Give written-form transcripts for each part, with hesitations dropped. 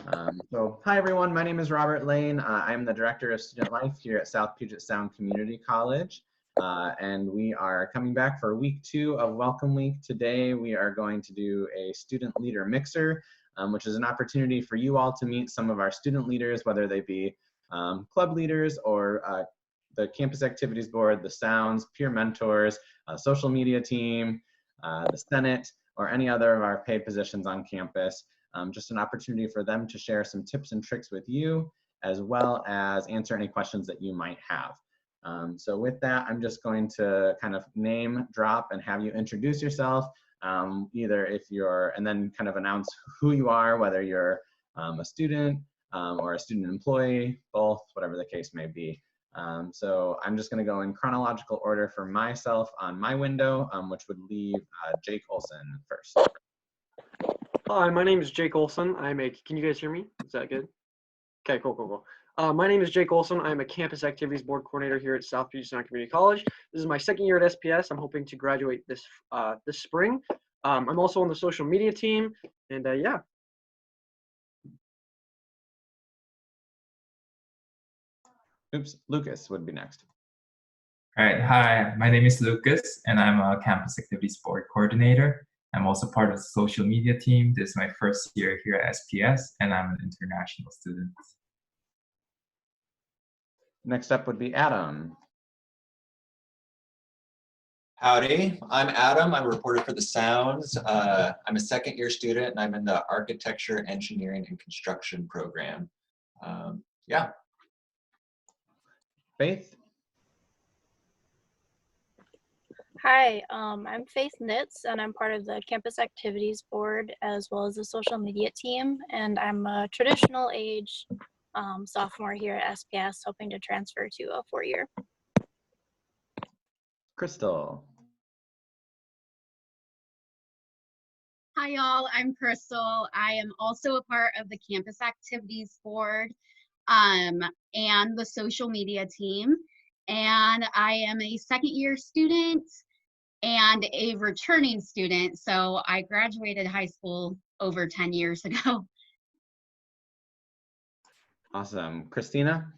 Hi everyone, my name is Robert Lane. I'm the Director of Student Life here at South Puget Sound Community College. And we are coming back for week 2 of Welcome Week. Today we are going to do a student leader mixer, which is an opportunity for you all to meet some of our student leaders, whether they be club leaders or the campus activities board, the sounds, peer mentors, social media team, the Senate, or any other of our paid positions on campus. Just an opportunity for them to share some tips and tricks with you, as well as answer any questions that you might have. So with that, I'm just going to kind of name drop and have you introduce yourself, either if you're, and then kind of announce who you are, whether you're a student or a student employee, both, whatever the case may be. So I'm just going to go in chronological order for myself on my window, which would leave Jake Olson first. Hi, my name is Jake Olson. Can you guys hear me? Is that good? Okay, cool. My name is Jake Olson. I'm a Campus Activities Board Coordinator here at South Puget Sound Community College. This is my second year at SPS. I'm hoping to graduate this spring. I'm also on the social media team, and yeah. Oops, Lucas would be next. All right, hi, my name is Lucas, and I'm a Campus Activities Board Coordinator. I'm also part of the social media team. This is my first year here at SPS, and I'm an international student. Next up would be Adam. Howdy, I'm Adam. I'm a reporter for the Sounds. I'm a second year student, and I'm in the Architecture, Engineering, and Construction program. Yeah. Faith. Hi, I'm Faith Nitz, and I'm part of the Campus Activities Board as well as the social media team, and I'm a traditional age sophomore here at SPS, hoping to transfer to a 4-year. Crystal. Hi y'all, I'm Crystal. I am also a part of the Campus Activities Board and the social media team, and I am a second year student and a returning student. So I graduated high school over 10 years ago. Awesome. Christina?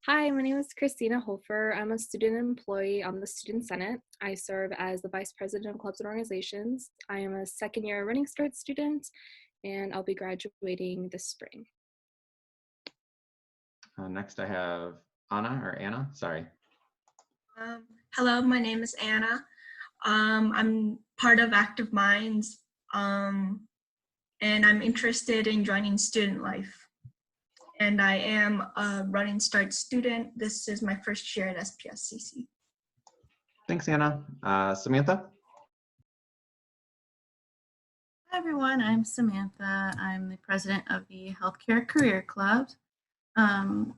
Hi, my name is Christina Hofer. I'm a student employee on the Student Senate. I serve as the Vice President of Clubs and Organizations. I am a second year Running Start student, and I'll be graduating this spring. Next I have Anna, sorry. Hello, my name is Anna. I'm part of Active Minds, and I'm interested in joining student life. And I am a Running Start student. This is my first year at SPSCC. Thanks, Anna. Samantha? Hi, everyone. I'm Samantha. I'm the president of the Healthcare Career Club.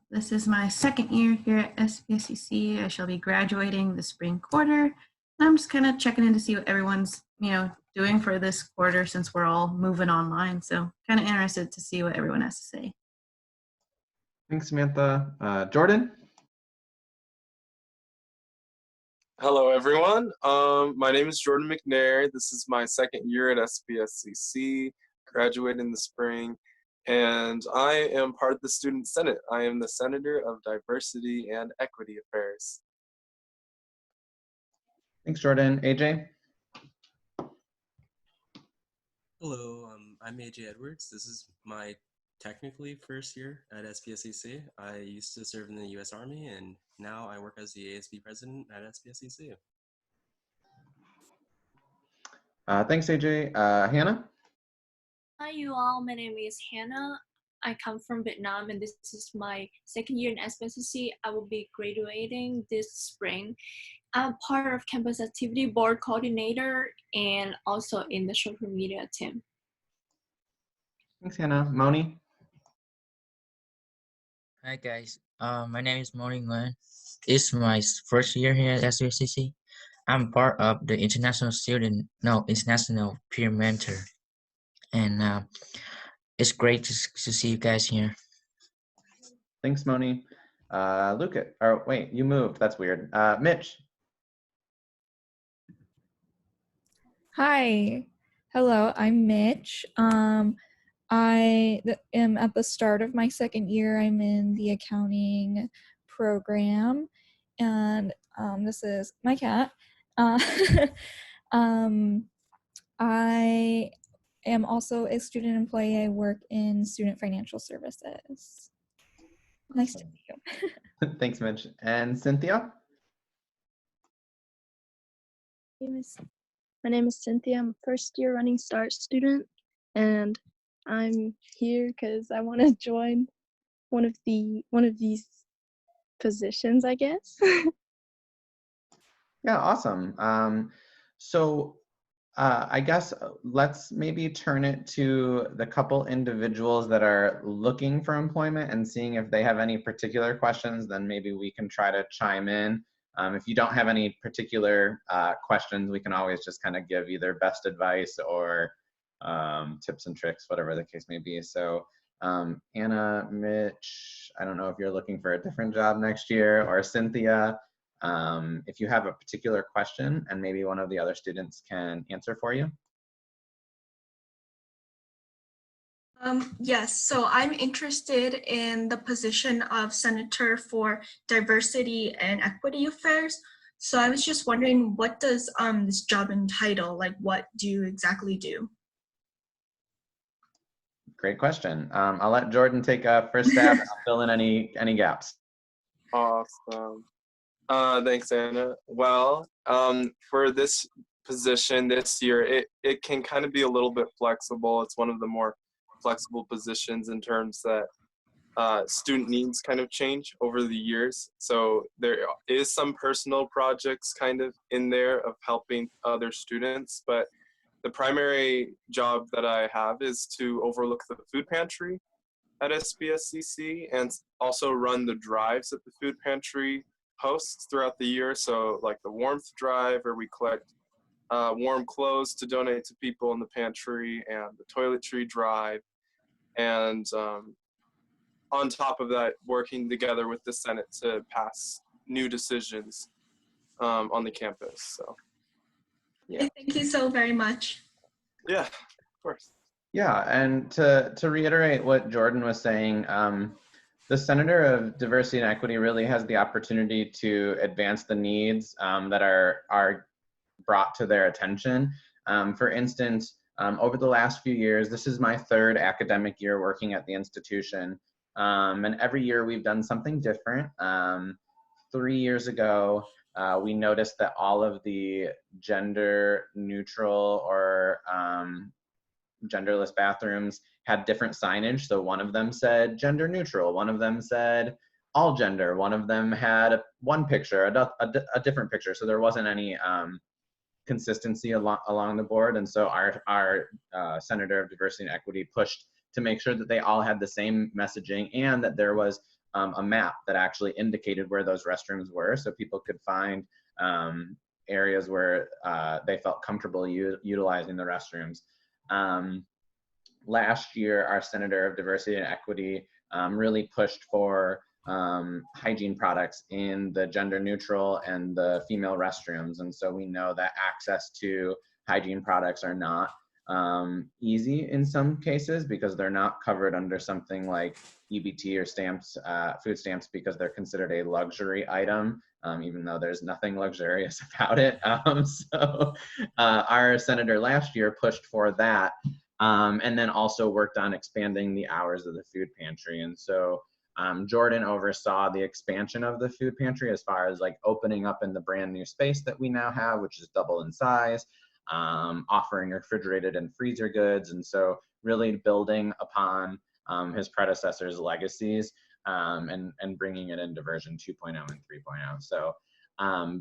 This is my second year here at SPSCC. I shall be graduating the spring quarter. I'm just kind of checking in to see what everyone's, doing for this quarter since we're all moving online. So kind of interested to see what everyone has to say. Thanks, Samantha. Jorden? Hello, everyone. My name is Jorden Mcnair. This is my second year at SPSCC, graduating in the spring, and I am part of the Student Senate. I am the Senator of Diversity and Equity Affairs. Thanks, Jorden. AJ? Hello, I'm AJ Edwards. This is my technically first year at SPSCC. I used to serve in the U.S. Army, and now I work as the ASB president at SPSCC. Thanks, AJ. Hannah? Hi, you all. My name is Hannah. I come from Vietnam, and this is my second year in SPSCC. I will be graduating this spring. I'm part of Campus Activity Board Coordinator and also in the social media team. Thanks, Hannah. Moni? Hi guys, my name is Morning Nguyen. It's my first year here at SUCC. I'm part of the international peer mentor, and it's great to see you guys here. Thanks, Moni. Luca, or wait, you moved. That's weird. Mitch. Hi, hello. I'm Mitch. am at the start of my second year. I'm in the accounting program, and this is my cat. Uh, I am also a student employee. I work in student financial services. Nice to meet you. Thanks, Mitch. And Cynthia? My name is Cynthia. I'm a first year Running Start student, and I'm here because I want to join one of these positions, I guess. Yeah, awesome. So I guess let's maybe turn it to the couple individuals that are looking for employment and seeing if they have any particular questions, then maybe we can try to chime in. If you don't have any particular questions, we can always just kind of give either best advice or tips and tricks, whatever the case may be. So Anna, Mitch, I don't know if you're looking for a different job next year, or Cynthia, if you have a particular question and maybe one of the other students can answer for you. Yes, so I'm interested in the position of Senator for Diversity and Equity Affairs. So I was just wondering, what does this job entail? Like, what do you exactly do? Great question. I'll let Jorden take a first stab. I'll fill in any gaps. Awesome. Thanks, Anna. Well, for this position this year, it can kind of be a little bit flexible. It's one of the more flexible positions in terms that student needs kind of change over the years. So there is some personal projects kind of in there of helping other students, but the primary job that I have is to overlook the food pantry at SPSCC and also run the drives that the food pantry hosts throughout the year. So like the warmth drive, where we collect warm clothes to donate to people in the pantry, and the toiletry drive. And on top of that, working together with the Senate to pass new decisions on the campus. So yeah. Thank you so very much. Yeah, of course. Yeah, and to reiterate what Jorden was saying, the Senator of Diversity and Equity really has the opportunity to advance the needs that are brought to their attention. For instance, over the last few years, this is my third academic year working at the institution, and every year we've done something different. 3 years ago, we noticed that all of the gender neutral or genderless bathrooms had different signage. So one of them said gender neutral, one of them said all gender, one of them had one picture, a different picture. So there wasn't any consistency along the board. And so our Senator of Diversity and Equity pushed to make sure that they all had the same messaging, and that there was a map that actually indicated where those restrooms were, so people could find areas where they felt comfortable utilizing the restrooms. Last year, our Senator of Diversity and Equity really pushed for hygiene products in the gender neutral and the female restrooms. And so we know that access to hygiene products are not easy in some cases, because they're not covered under something like EBT or stamps, food stamps, because they're considered a luxury item, even though there's nothing luxurious about it. So our senator last year pushed for that, and then also worked on expanding the hours of the food pantry. And so Jorden oversaw the expansion of the food pantry as far as like opening up in the brand new space that we now have, which is double in size, offering refrigerated and freezer goods. And so really building upon his predecessor's legacies, and bringing it into version 2.0 and 3.0. So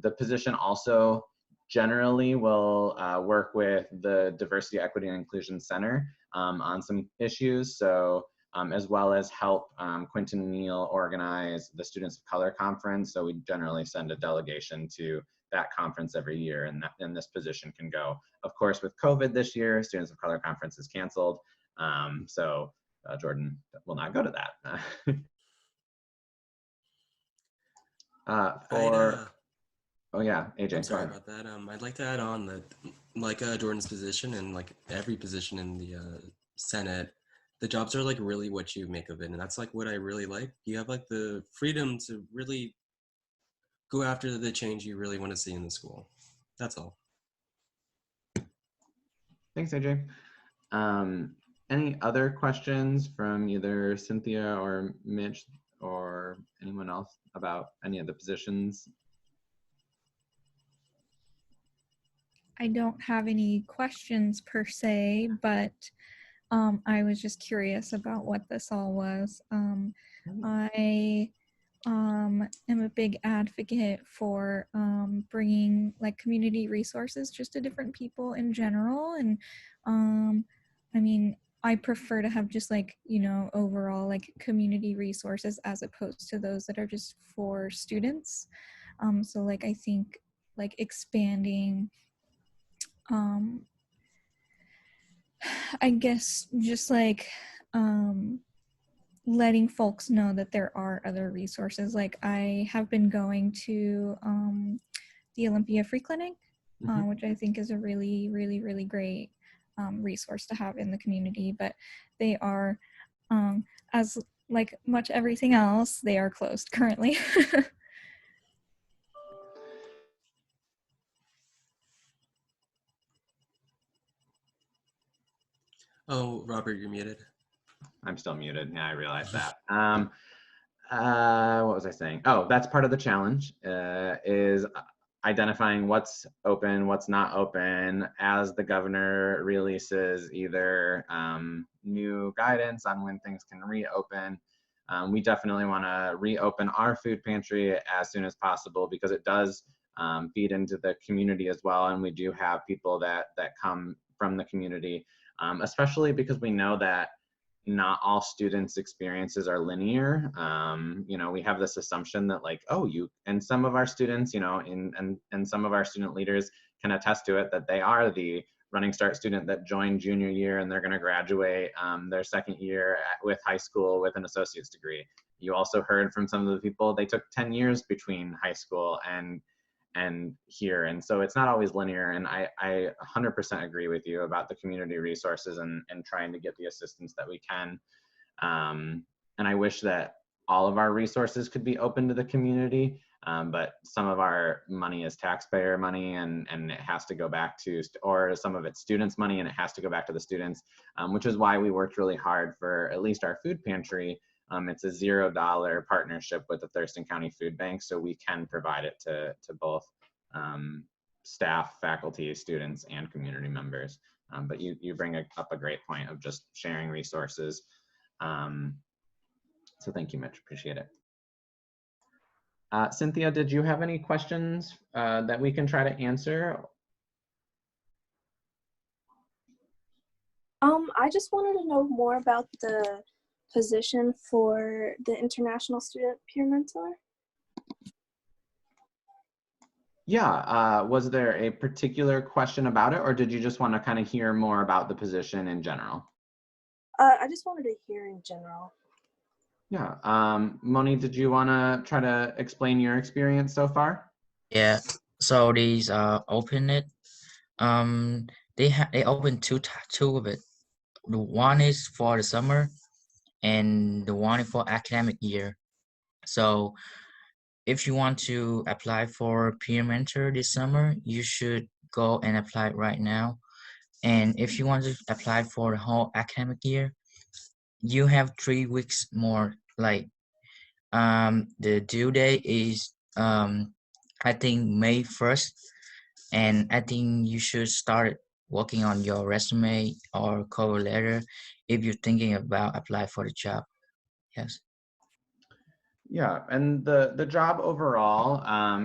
the position also generally will work with the Diversity, Equity, and Inclusion Center on some issues. So as well as help Quinton Neal organize the Students of Color Conference. So we generally send a delegation to that conference every year, and this position can go. Of course, with COVID this year, Students of Color Conference is canceled. So Jorden will not go to that. Oh yeah, AJ. I'm sorry about that. I'd like to add on that, like Jordan's position and like every position in the Senate, the jobs are like really what you make of it, and that's like what I really like. You have like the freedom to really go after the change you really want to see in the school. That's all. Thanks, AJ. Any other questions from either Cynthia or Mitch or anyone else about any of the positions? I don't have any questions per se, but I was just curious about what this all was. I am a big advocate for bringing like community resources just to different people in general. And I mean, I prefer to have just like, you know, overall like community resources as opposed to those that are just for students. So like, I think like expanding I guess just like letting folks know that there are other resources. Like I have been going to the Olympia Free Clinic, which I think is a really, really, really great resource to have in the community. But they are, as like much everything else, they are closed currently. Oh, Robert, you're muted. I'm still muted. Yeah, I realized that. What was I saying? Oh, that's part of the challenge, is identifying what's open, what's not open as the governor releases either new guidance on when things can reopen. We definitely want to reopen our food pantry as soon as possible because it does feed into the community as well. And we do have people that come from the community, especially because we know that not all students' experiences are linear. You know, we have this assumption that like, oh, and some of our students, you know, and some of our student leaders can attest to it, that they are the Running Start student that joined junior year and they're going to graduate their second year with high school with an associate's degree. You also heard from some of the people, they took 10 years between high school and here. And so it's not always linear. And I 100% agree with you about the community resources and trying to get the assistance that we can. And I wish that all of our resources could be open to the community, but some of our money is taxpayer money and it has to go back to, or some of it's students' money and it has to go back to the students, which is why we worked really hard for at least our food pantry. It's a $0 partnership with the Thurston County Food Bank, so we can provide it to both staff, faculty, students, and community members. But you bring up a great point of just sharing resources. So thank you, Mitch, appreciate it. Cynthia, did you have any questions that we can try to answer? I just wanted to know more about the position for the International Student Peer Mentor. Yeah, was there a particular question about it, or did you just want to kind of hear more about the position in general? I just wanted to hear in general. Yeah, Moni, did you want to try to explain your experience so far? Yeah, so these open it. They open two of it. The one is for the summer, and the one is for academic year. So if you want to apply for peer mentor this summer, you should go and apply right now. And if you want to apply for the whole academic year, you have 3 weeks more. Like the due date is I think May 1st, and I think you should start working on your resume or cover letter if you're thinking about apply for the job. Yes. Yeah, and the job overall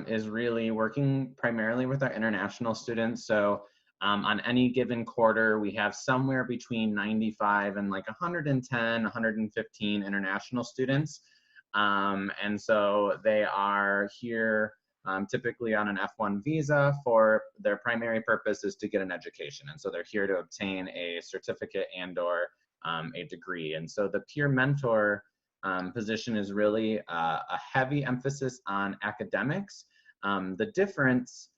is really working primarily with our international students. So on any given quarter, we have somewhere between 95 and like 110, 115 international students. And so they are here typically on an F1 visa. For their primary purpose is to get an education. And so they're here to obtain a certificate and or a degree. And so the peer mentor position is really a heavy emphasis on academics. The difference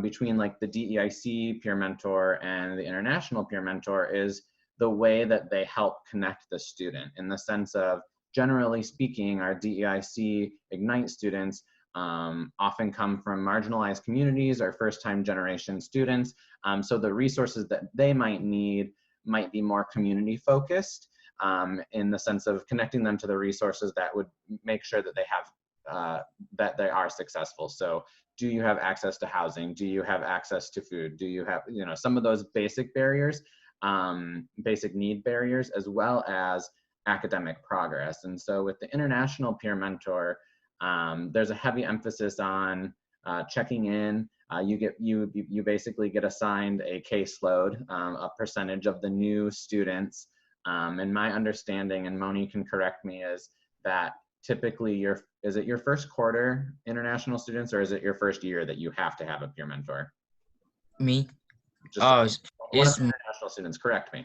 between like the DEIC peer mentor and the international peer mentor is the way that they help connect the student, in the sense of, generally speaking, our DEIC Ignite students often come from marginalized communities or first-time generation students. So the resources that they might need might be more community focused, in the sense of connecting them to the resources that would make sure that they have, that they are successful. So do you have access to housing? Do you have access to food? Do you have, you know, some of those basic barriers, basic need barriers, as well as academic progress. And so with the International Peer Mentor, there's a heavy emphasis on checking in. You basically get assigned a caseload, a percentage of the new students. And my understanding, and Moni can correct me, is that typically is it your first quarter international students, or is it your first year that you have to have a peer mentor? Me? Just one of the international students, correct me.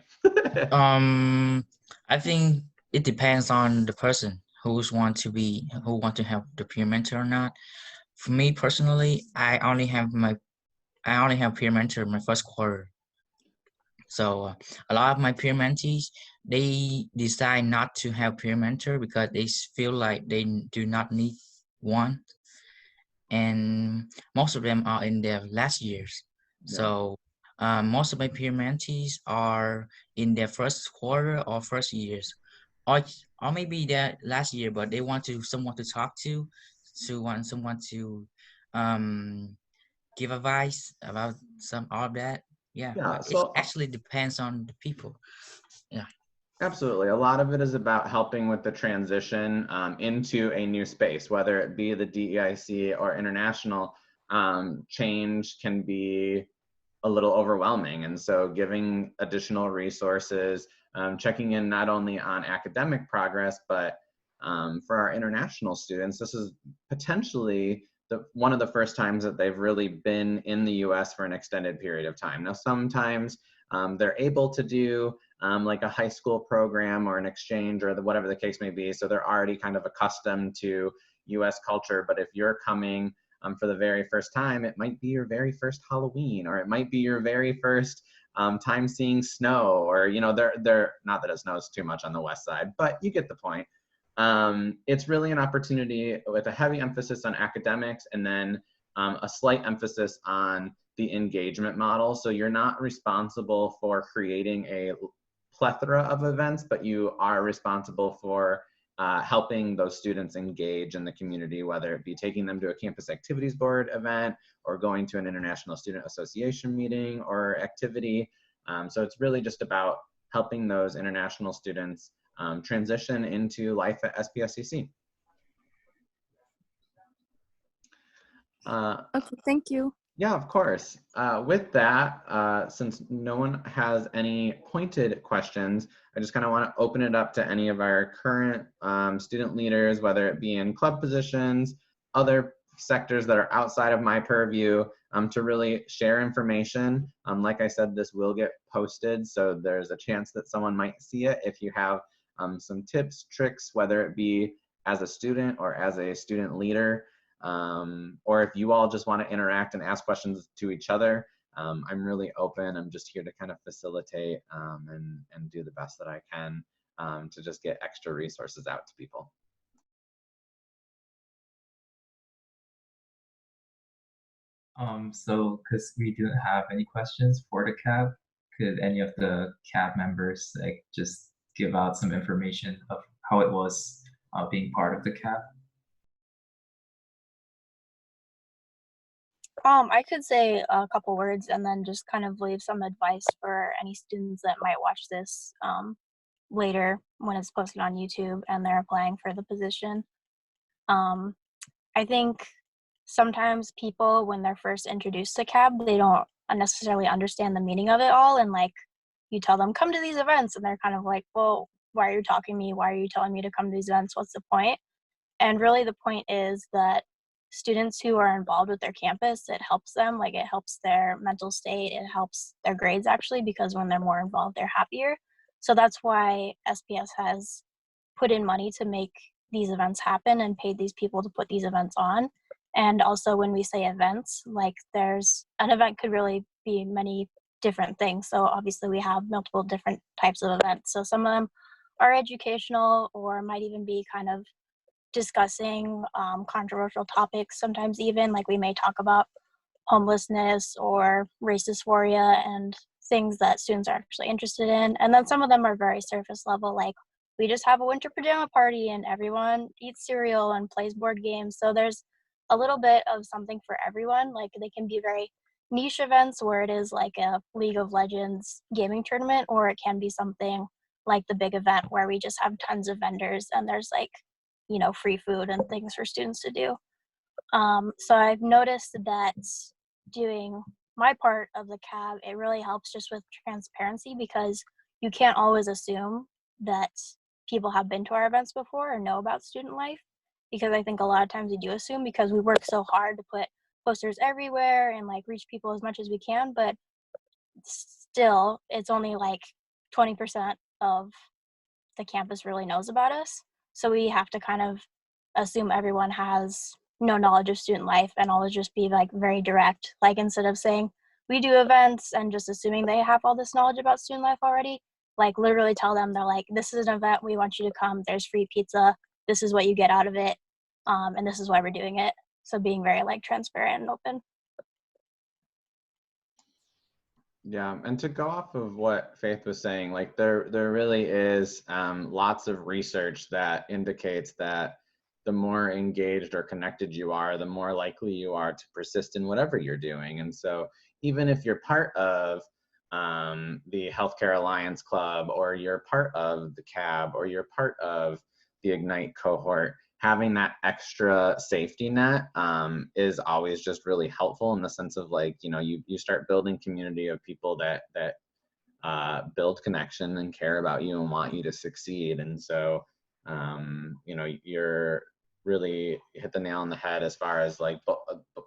I think it depends on the person who want to have the peer mentor or not. For me personally, I only have peer mentor my first quarter. So a lot of my peer mentees, they decide not to have peer mentor because they feel like they do not need one, and most of them are in their last years. Yeah. So most of my peer mentees are in their first quarter or first years, or maybe their last year, but they want someone to talk to want someone to give advice about all of that. Yeah, Yeah, it so actually depends on the people. Yeah. absolutely. A lot of it is about helping with the transition into a new space, whether it be the DEIC or international. Change can be a little overwhelming. And so giving additional resources, checking in not only on academic progress, but for our international students, this is potentially one of the first times that they've really been in the US for an extended period of time. Now, sometimes they're able to do like a high school program or an exchange or whatever the case may be. So they're already kind of accustomed to US culture. But if you're coming for the very first time, it might be your very first Halloween, or it might be your very first time seeing snow, or, you know, they're not that it snows too much on the west side, but you get the point. It's really an opportunity with a heavy emphasis on academics, and then a slight emphasis on the engagement model. So you're not responsible for creating a plethora of events, but you are responsible for helping those students engage in the community, whether it be taking them to a campus activities board event or going to an International Student Association meeting or activity. So it's really just about helping those international students transition into life at SPSCC. Okay, thank you. Yeah, of course. With that, since no one has any pointed questions, I just kind of want to open it up to any of our current student leaders, whether it be in club positions, other sectors that are outside of my purview, to really share information. Like I said, this will get posted, so there's a chance that someone might see it. If you have some tips, tricks, whether it be as a student or as a student leader, or if you all just want to interact and ask questions to each other, I'm really open. I'm just here to kind of facilitate and do the best that I can to just get extra resources out to people. So because we didn't have any questions for the CAB, could any of the CAB members like just give out some information of how it was being part of the CAB? I could say a couple words and then just kind of leave some advice for any students that might watch this later when it's posted on YouTube and they're applying for the position. I think sometimes people, when they're first introduced to CAB, they don't necessarily understand the meaning of it all, and like you tell them, come to these events, and they're kind of like, well, why are you talking to me? Why are you telling me to come to these events? What's the point? And really the point is that students who are involved with their campus, it helps them, like it helps their mental state, it helps their grades actually, because when they're more involved, they're happier. So that's why SPS has put in money to make these events happen and paid these people to put these events on. And also when we say events, like there's an event could really be many different things. So obviously we have multiple different types of events. So some of them are educational or might even be kind of discussing controversial topics. Sometimes even like we may talk about homelessness or race dysphoria and things that students are actually interested in. And then some of them are very surface level, like we just have a winter pajama party and everyone eats cereal and plays board games. So there's a little bit of something for everyone. Like they can be very niche events where it is like a League of Legends gaming tournament, or it can be something like the big event where we just have tons of vendors and there's like, you know, free food and things for students to do. So I've noticed that doing my part of the CAB, it really helps just with transparency, because you can't always assume that people have been to our events before or know about student life, because I think a lot of times we do assume because we work so hard to put posters everywhere and like reach people as much as we can, but still it's only like 20% of the campus really knows about us. So we have to kind of assume everyone has no knowledge of student life and always just be like very direct. Like instead of saying we do events and just assuming they have all this knowledge about student life already, like literally tell them, they're like, this is an event, we want you to come, there's free pizza, this is what you get out of it, and this is why we're doing it. So being very like transparent and open. Yeah, and to go off of what Faith was saying, like there really is lots of research that indicates that the more engaged or connected you are, the more likely you are to persist in whatever you're doing. And so even if you're part of the Healthcare Alliance Club, or you're part of the CAB, or you're part of the Ignite cohort, having that extra safety net is always just really helpful, in the sense of like, you know, you start building community of people that build connection and care about you and want you to succeed. And so, you know, you're really hit the nail on the head as far as like,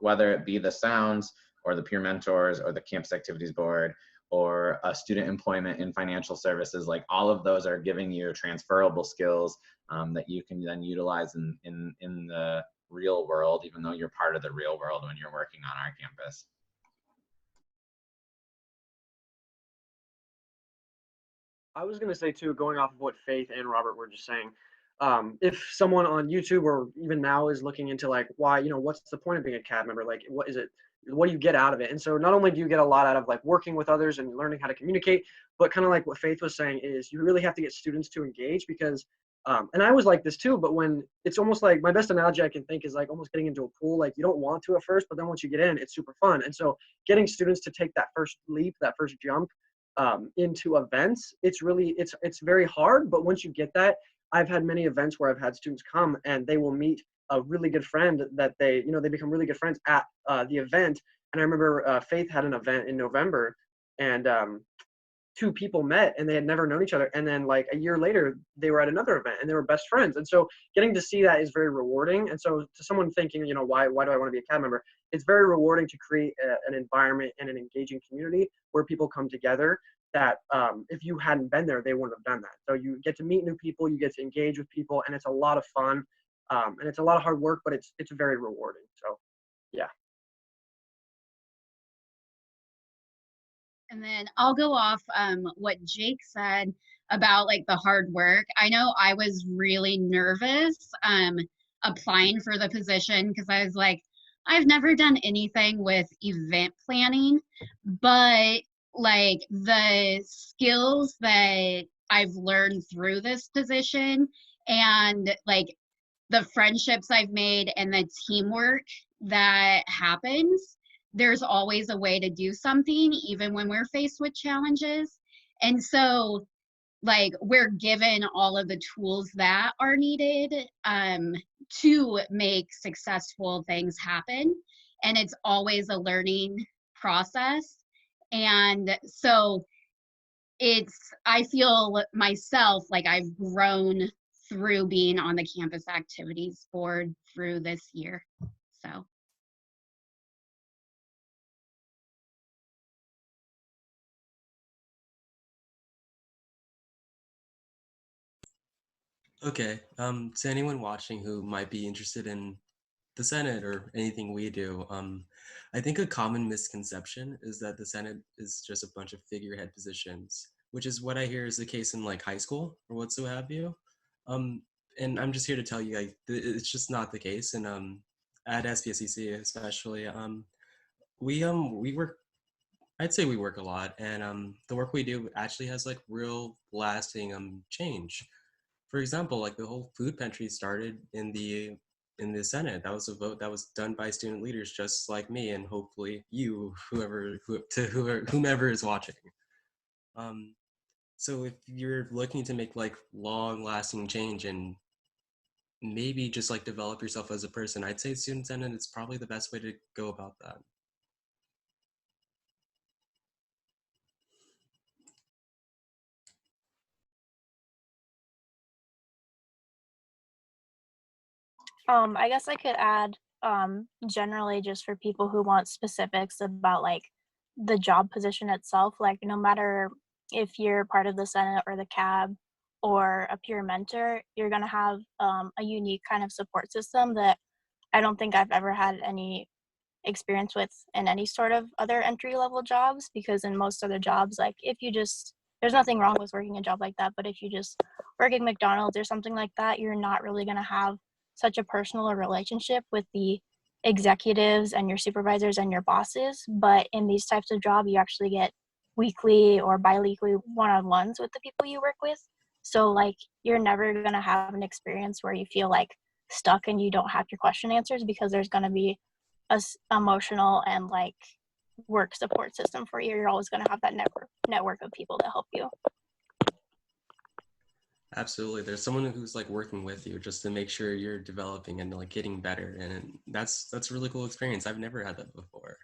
whether it be the Sounds or the peer mentors or the campus activities board or student employment in financial services, like all of those are giving you transferable skills that you can then utilize in the real world, even though you're part of the real world when you're working on our campus. I was going to say too, going off of what Faith and Robert were just saying, if someone on YouTube or even now is looking into like, why, you know, what's the point of being a CAB member? Like, what is it? What do you get out of it? And so not only do you get a lot out of like working with others and learning how to communicate, but kind of like what Faith was saying is you really have to get students to engage, because, and I was like this too, but when it's almost like, my best analogy I can think is like almost getting into a pool. Like you don't want to at first, but then once you get in, it's super fun. And so getting students to take that first leap, that first jump into events, it's really, it's very hard. But once you get that, I've had many events where I've had students come and they will meet a really good friend that they, you know, they become really good friends at the event. And I remember Faith had an event in November, and two people met and they had never known each other. And then like a year later, they were at another event and they were best friends. And so getting to see that is very rewarding. And so to someone thinking, you know, why do I want to be a CAB member? It's very rewarding to create an environment and an engaging community where people come together that if you hadn't been there, they wouldn't have done that. So you get to meet new people, you get to engage with people, and it's a lot of fun. And it's a lot of hard work, but it's very rewarding. So yeah. And then I'll go off what Jake said about like the hard work. I know I was really nervous applying for the position, because I was like, I've never done anything with event planning, but like the skills that I've learned through this position and like the friendships I've made and the teamwork that happens, there's always a way to do something, even when we're faced with challenges. And so, like, we're given all of the tools that are needed to make successful things happen. And it's always a learning process. And so, I feel myself like I've grown through being on the campus activities board through this year. So. Okay, to anyone watching who might be interested in the Senate or anything we do, I think a common misconception is that the Senate is just a bunch of figurehead positions, which is what I hear is the case in like high school or what so have you. Um, and I'm just here to tell you, like, it's just not the case. And at SPSCC especially, we work. I'd say we work a lot, and the work we do actually has like real lasting change. For example, like the whole food pantry started in the Senate. That was a vote that was done by student leaders just like me, and hopefully you, whomever is watching. Um, so if you're looking to make like long lasting change and maybe just like develop yourself as a person, I'd say student Senate is probably the best way to go about that. I guess I could add, generally just for people who want specifics about like the job position itself, like no matter if you're part of the Senate or the CAB or a peer mentor, you're gonna have a unique kind of support system that I don't think I've ever had any experience with in any sort of other entry level jobs, because in most other jobs, like if you just, there's nothing wrong with working a job like that, but if you just work at McDonald's or something like that, you're not really going to have such a personal relationship with the executives and your supervisors and your bosses. But in these types of jobs, you actually get weekly or bi-weekly one-on-ones with the people you work with. So like you're never going to have an experience where you feel like stuck and you don't have your question answers, because there's going to be a emotional and like work support system for you. You're always going to have that network of people to help you. Absolutely. There's someone who's like working with you just to make sure you're developing and like getting better. And that's a really cool experience. I've never had that before.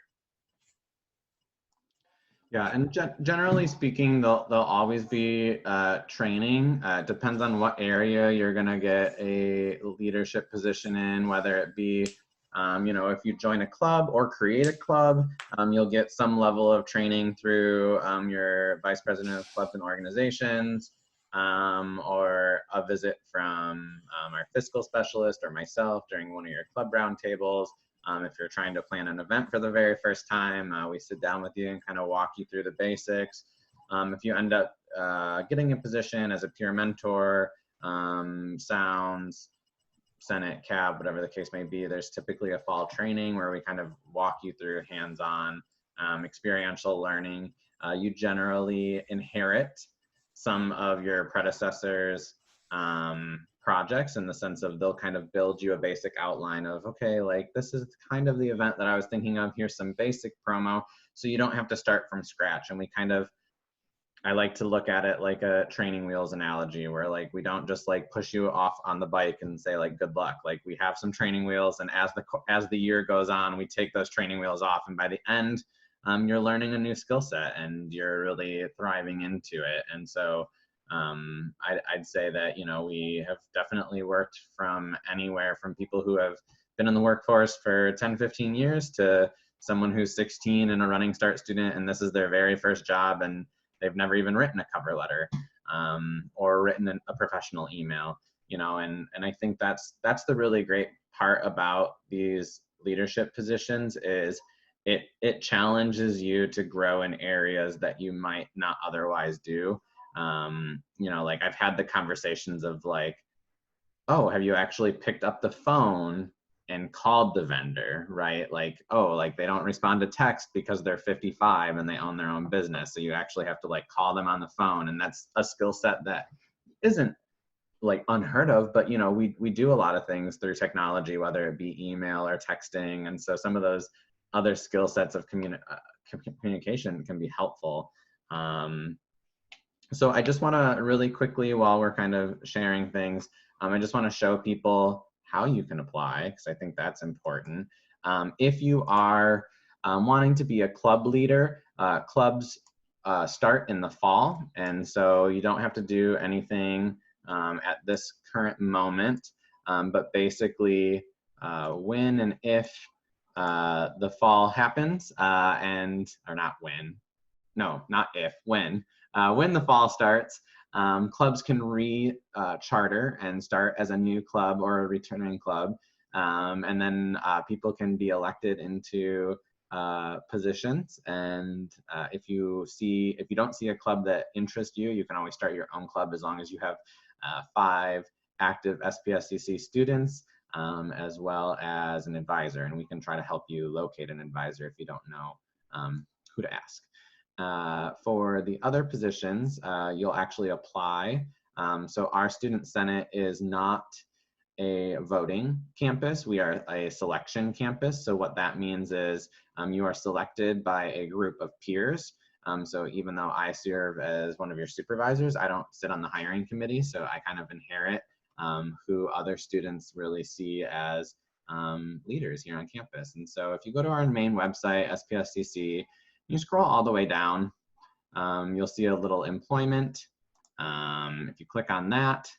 Yeah, and generally speaking, there'll always be training. It depends on what area you're gonna get a leadership position in, whether it be, you know, if you join a club or create a club, you'll get some level of training through your vice president of clubs and organizations, or a visit from our fiscal specialist or myself during one of your club roundtables. If you're trying to plan an event for the very first time, we sit down with you and kind of walk you through the basics. If you end up getting a position as a peer mentor, Sounds, Senate, CAB, whatever the case may be, there's typically a fall training where we kind of walk you through hands-on experiential learning. You generally inherit some of your predecessors' projects, in the sense of they'll kind of build you a basic outline of, okay, like this is kind of the event that I was thinking of, here's some basic promo, so you don't have to start from scratch. And we kind of, I like to look at it like a training wheels analogy, where like we don't just like push you off on the bike and say like good luck. Like we have some training wheels, and as the year goes on, we take those training wheels off, and by the end you're learning a new skill set and you're really thriving into it. And so I'd say that, you know, we have definitely worked from anywhere from people who have been in the workforce for 10, 15 years to someone who's 16 and a running start student, and this is their very first job, and they've never even written a cover letter or written a professional email, you know. And I think that's the really great part about these leadership positions, is it challenges you to grow in areas that you might not otherwise do. You know, like I've had the conversations of like, oh, have you actually picked up the phone and called the vendor, right? Like, oh, like they don't respond to text because they're 55 and they own their own business. So you actually have to like call them on the phone. And that's a skill set that isn't like unheard of, but you know, we do a lot of things through technology, whether it be email or texting. And so some of those other skill sets of communication can be helpful. So I just want to really quickly, while we're kind of sharing things, I just want to show people how you can apply, because I think that's important. If you are wanting to be a club leader, clubs start in the fall, and so you don't have to do anything at this current moment, but basically when and if the fall happens, or not when, no, not if, when the fall starts, clubs can re-charter and start as a new club or a returning club. And then people can be elected into positions. And if you don't see a club that interests you, you can always start your own club as long as you have 5 active SPSCC students, as well as an advisor. And we can try to help you locate an advisor if you don't know who to ask. For the other positions, you'll actually apply. So our Student Senate is not a voting campus. We are a selection campus. So what that means is you are selected by a group of peers. So even though I serve as one of your supervisors, I don't sit on the hiring committee. So I kind of inherit who other students really see as leaders here on campus. And so if you go to our main website, SPSCC, you scroll all the way down, you'll see a little employment. If you click on that,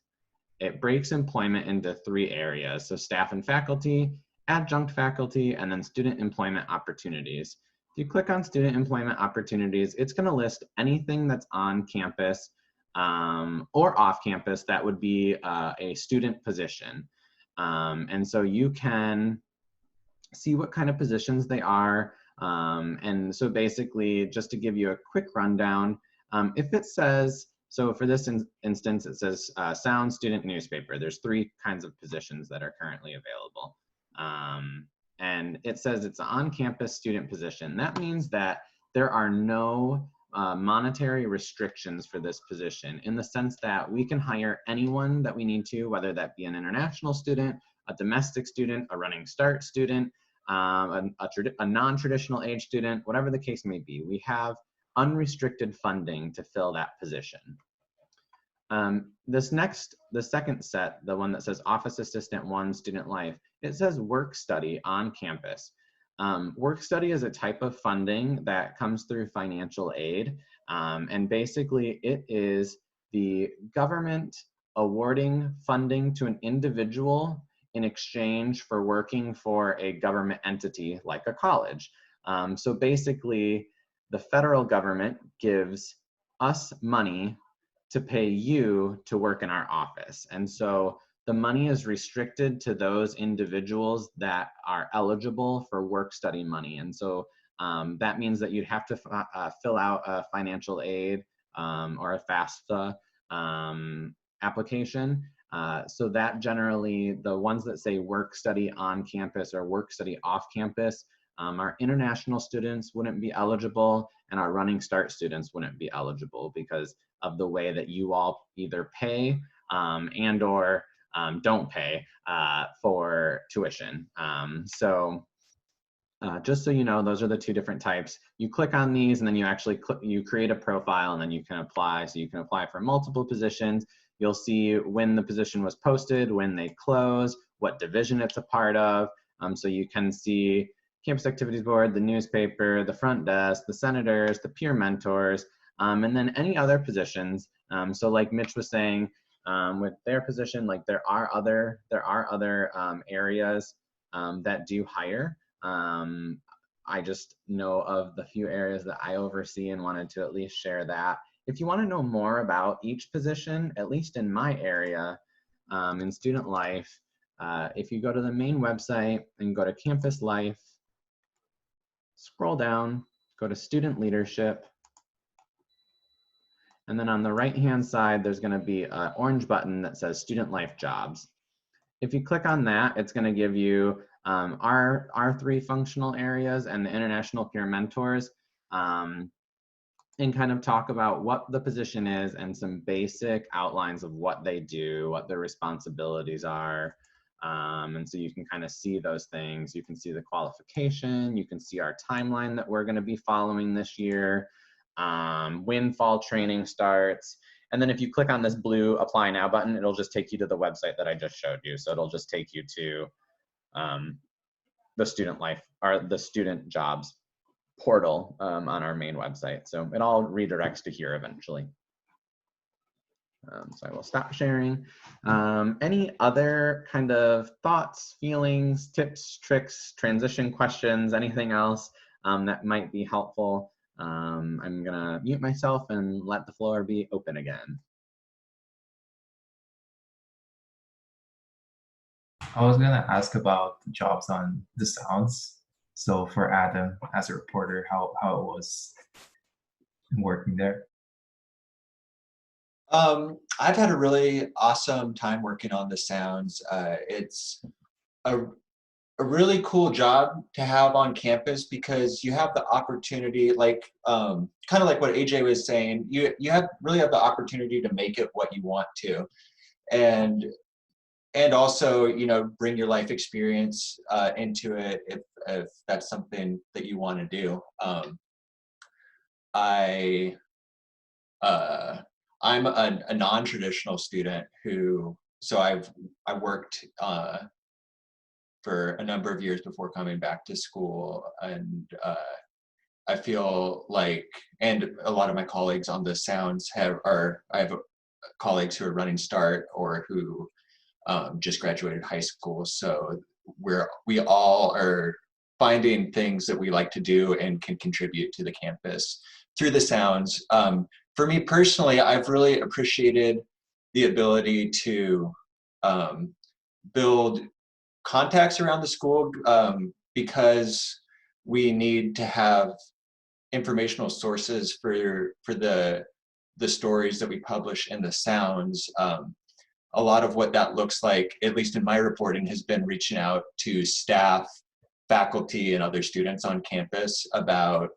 it breaks employment into 3 areas. So staff and faculty, adjunct faculty, and then student employment opportunities. If you click on student employment opportunities, it's going to list anything that's on campus or off campus that would be a student position. And so you can see what kind of positions they are. And so basically, just to give you a quick rundown, if it says, so for this instance, it says Sound Student Newspaper. There's 3 kinds of positions that are currently available. And it says it's an on-campus student position. That means that there are no monetary restrictions for this position, in the sense that we can hire anyone that we need to, whether that be an international student, a domestic student, a running start student, a non-traditional age student, whatever the case may be. We have unrestricted funding to fill that position. The second set, the one that says Office Assistant 1 Student Life, it says work study on campus. Work study is a type of funding that comes through financial aid. And basically it is the government awarding funding to an individual in exchange for working for a government entity like a college. So basically, the federal government gives us money to pay you to work in our office. And so the money is restricted to those individuals that are eligible for work study money. And so that means that you'd have to fill out a financial aid or a FAFSA application. So that generally, the ones that say work study on campus or work study off campus, our international students wouldn't be eligible, and our running start students wouldn't be eligible because of the way that you all either pay and or don't pay for tuition. Just so you know, those are the 2 different types. You click on these and then you actually you create a profile, and then you can apply. So you can apply for multiple positions. You'll see when the position was posted, when they close, what division it's a part of. So you can see Campus Activities Board, the newspaper, the front desk, the senators, the peer mentors, and then any other positions. So like Mitch was saying, with their position, like there are other areas that do hire. I just know of the few areas that I oversee and wanted to at least share that. If you want to know more about each position, at least in my area, in student life, if you go to the main website and go to Campus Life, scroll down, go to Student Leadership, and then on the right-hand side, there's going to be an orange button that says Student Life Jobs. If you click on that, it's going to give you our 3 functional areas and the international peer mentors, and kind of talk about what the position is and some basic outlines of what they do, what their responsibilities are. And so you can kind of see those things. You can see the qualification, you can see our timeline that we're going to be following this year, when fall training starts. And then if you click on this blue Apply Now button, it'll just take you to the website that I just showed you. So it'll just take you to the student life or the student jobs portal on our main website. So it all redirects to here eventually. So I will stop sharing. Any other kind of thoughts, feelings, tips, tricks, transition questions, anything else that might be helpful? I'm gonna mute myself and let the floor be open again. I was gonna ask about the jobs on the Sounds. So for Adam as a reporter, how it was working there. I've had a really awesome time working on the Sounds. It's a really cool job to have on campus because you have the opportunity, like kind of like what AJ was saying, you really have the opportunity to make it what you want to, and also, you know, bring your life experience into it if that's something that you want to do. I'm a non-traditional student so I worked for a number of years before coming back to school, and I feel like, and a lot of my colleagues on the Sounds I have colleagues who are running START or who just graduated high school, so we all are finding things that we like to do and can contribute to the campus through the Sounds. For me personally, I've really appreciated the ability to build contacts around the school because we need to have informational sources for the stories that we publish in the Sounds. A lot of what that looks like, at least in my reporting, has been reaching out to staff, faculty, and other students on campus about,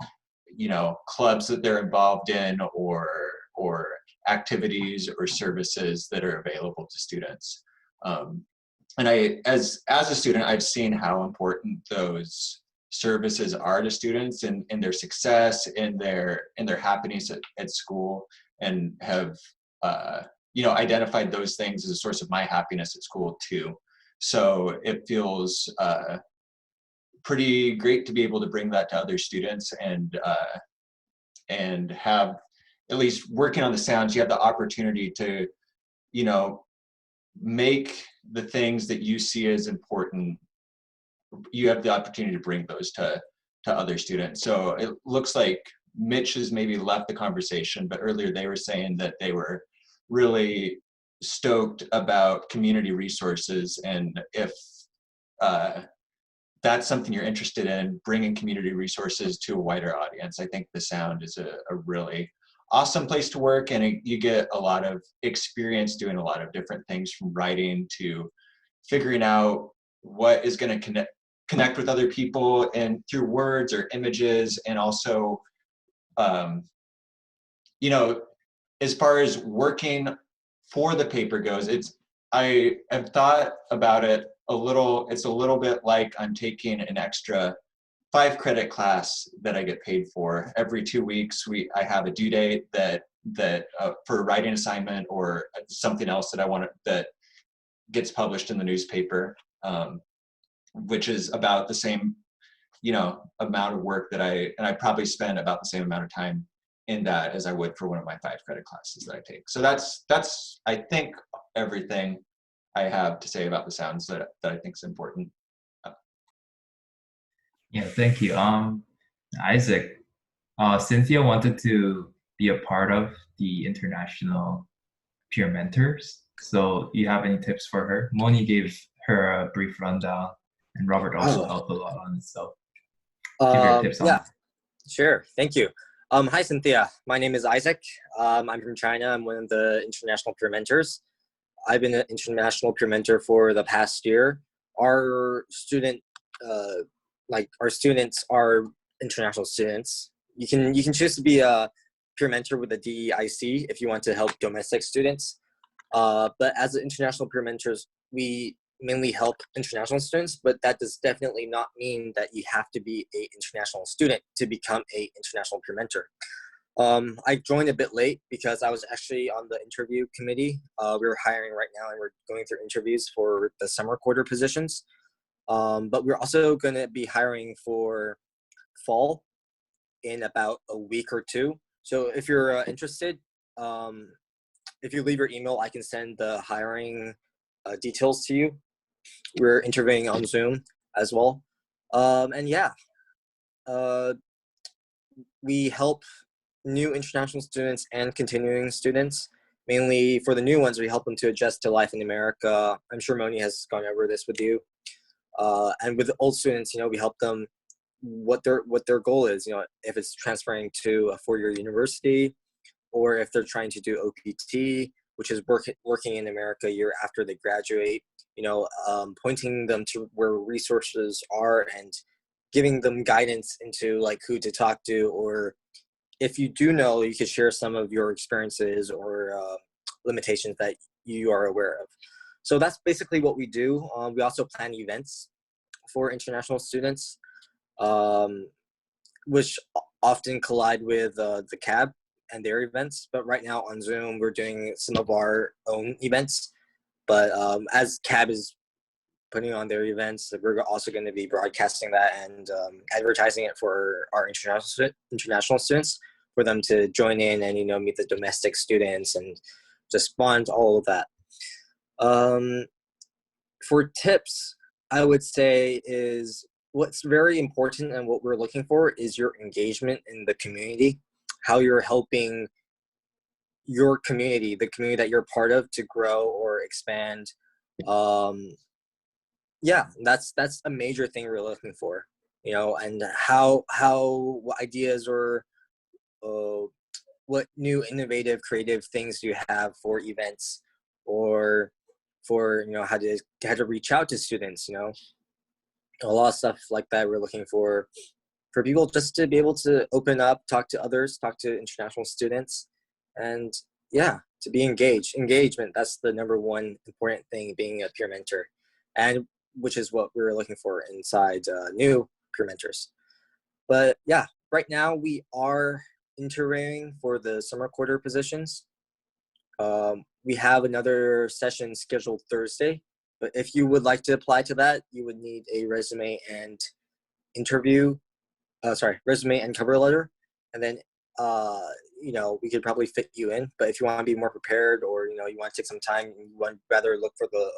you know, clubs that they're involved in or activities or services that are available to students. And as a student, I've seen how important those services are to students and their success and their happiness at school, and have you know, identified those things as a source of my happiness at school too. So it feels pretty great to be able to bring that to other students, and have, at least working on the Sounds, you have the opportunity to, you know, make the things that you see as important, you have the opportunity to bring those to other students. So it looks like Mitch has maybe left the conversation, but earlier they were saying that they were really stoked about community resources, and if that's something you're interested in, bringing community resources to a wider audience, I think the Sound is a really awesome place to work, and you get a lot of experience doing a lot of different things, from writing to figuring out what is going to connect with other people and through words or images, and also you know, as far as working for the paper goes, I have thought about it a little. It's a little bit like I'm taking an extra 5-credit class that I get paid for. Every 2 weeks, I have a due date that for a writing assignment or something else that gets published in the newspaper, which is about the same, you know, amount of work that I probably spend about the same amount of time in that as I would for one of my 5-credit classes that I take. So that's I think everything I have to say about the Sounds that I think is important. Yeah, thank you. Isaac, Cynthia wanted to be a part of the international peer mentors. So you have any tips for her? Moni gave her a brief rundown, and Robert also helped a lot on it. So give your tips on it. Sure. Thank you. Hi, Cynthia. My name is Isaac. I'm from China. I'm one of the international peer mentors. I've been an international peer mentor for the past year. Our students are international students. You can choose to be a peer mentor with a DEIC if you want to help domestic students. But as international peer mentors, we mainly help international students, but that does definitely not mean that you have to be an international student to become an international peer mentor. I joined a bit late because I was actually on the interview committee. We're hiring right now, and we're going through interviews for the summer quarter positions. But we're also going to be hiring for fall in about a week or two. So if you're interested, if you leave your email, I can send the hiring details to you. We're interviewing on Zoom as well. And yeah, we help new international students and continuing students mainly for the new ones, we help them to adjust to life in America. I'm sure Moni has gone over this with you. And with the old students, we help them what their goal is, if it's transferring to a four-year university, or if they're trying to do OPT, which is working in America a year after they graduate, pointing them to where resources are and giving them guidance into like who to talk to, or if you do know, you could share some of your experiences or limitations that you are aware of. So that's basically what we do. We also plan events for international students, which often collide with the CAB and their events. But right now on Zoom, we're doing some of our own events. But as CAB is putting on their events, we're also going to be broadcasting that and advertising it for our international students, for them to join in and meet the domestic students and just bond, all of that. For tips, I would say is what's very important and what we're looking for is your engagement in the community, how you're helping your community, the community that you're part of, to grow or expand. Yeah, that's a major thing we're looking for, and what ideas or what new innovative creative things do you have for events, or for how to reach out to students, a lot of stuff like that we're looking for people just to be able to open up, talk to others, talk to international students, and to be engaged. Engagement, that's the number one important thing being a peer mentor, and which is what we're looking for inside new peer mentors. But yeah, right now we are interviewing for the summer quarter positions. We have another session scheduled Thursday, but if you would like to apply to that, you would need a resume and resume and cover letter, and then we could probably fit you in. But if you want to be more prepared, or you want to take some time, you want rather look for the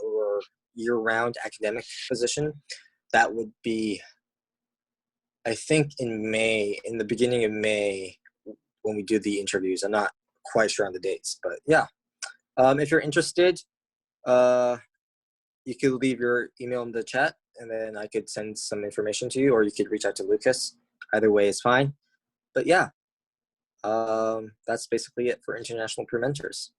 year-round academic position, that would be, I think, in the beginning of May, when we do the interviews. I'm not quite sure on the dates, but yeah. If you're interested, you could leave your email in the chat, and then I could send some information to you, or you could reach out to Lucas. Either way is fine. But yeah, that's basically it for international peer mentors.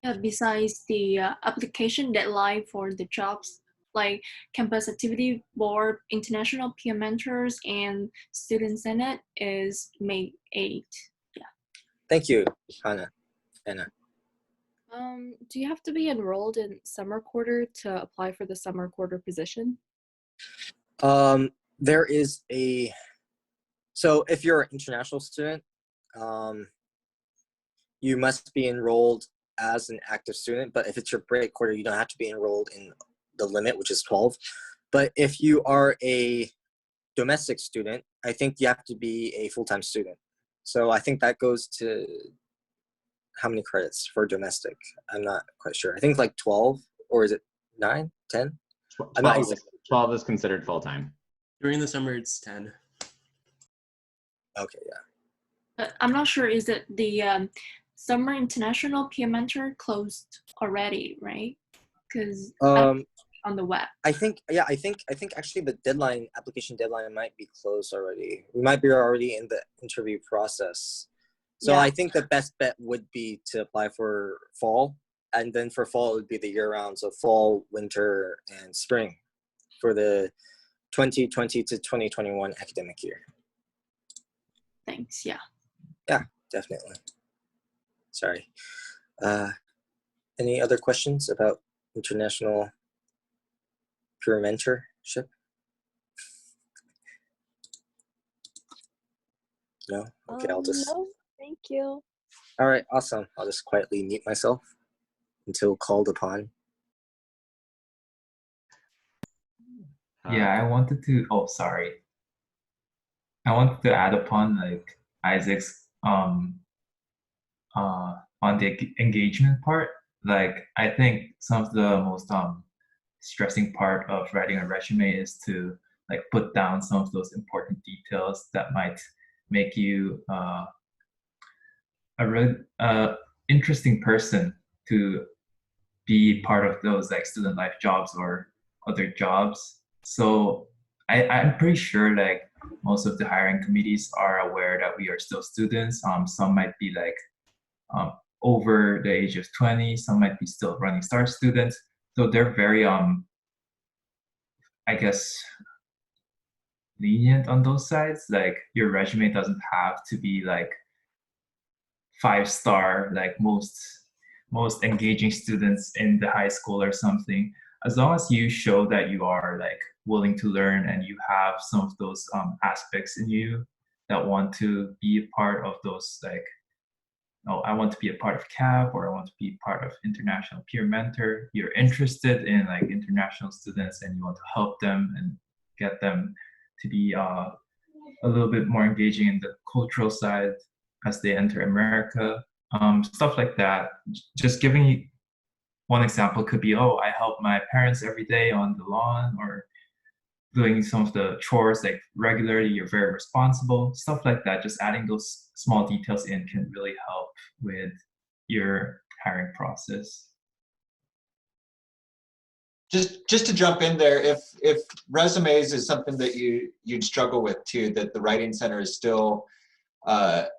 Yeah, besides the application deadline for the jobs, like Campus Activity Board, International Peer Mentors, and Student Senate is May 8th. Yeah. Thank you, Anna. Do you have to be enrolled in summer quarter to apply for the summer quarter position? There is so if you're an international student, you must be enrolled as an active student, but if it's your break quarter, you don't have to be enrolled in the limit, which is 12. But if you are a domestic student, I think you have to be a full-time student. So I think that goes to how many credits for domestic? I'm not quite sure. I think like 12, or is it 9, 10? 12 is considered full-time. During the summer, it's 10. Okay, yeah. But I'm not sure, is it the Summer International Peer Mentor closed already, right? Because on the web. I think actually the application deadline might be closed already. We might be already in the interview process. So yeah. I think the best bet would be to apply for fall, and then for fall it would be the year-round, so fall, winter, and spring for the 2020 to 2021 academic year. Thanks. Yeah. Yeah, definitely. Sorry. Any other questions about international peer mentorship? No? Okay, I'll just... No, thank you. All right, awesome. I'll just quietly mute myself until called upon. Yeah, I wanted to add upon like Isaac's on the engagement part. Like I think some of the most stressing part of writing a resume is to like put down some of those important details that might make you interesting person to be part of those like student life jobs or other jobs. So I'm pretty sure like most of the hiring committees are aware that we are still students. Some might be like over the age of 20, some might be still running start students. So they're very, I guess, lenient on those sides. Like your resume doesn't have to be like 5-star, like most engaging students in the high school or something. As long as you show that you are like willing to learn and you have some of those aspects in you that want to be a part of those, like, oh, I want to be a part of CAP, or I want to be part of International Peer Mentor. You're interested in like international students and you want to help them and get them to be a little bit more engaging in the cultural side as they enter America, stuff like that. Just giving you one example could be, oh, I help my parents every day on the lawn, or doing some of the chores like regularly, you're very responsible, stuff like that. Just adding those small details in can really help with your hiring process. Just to jump in there, if resumes is something that you'd struggle with too, that the Writing Center is still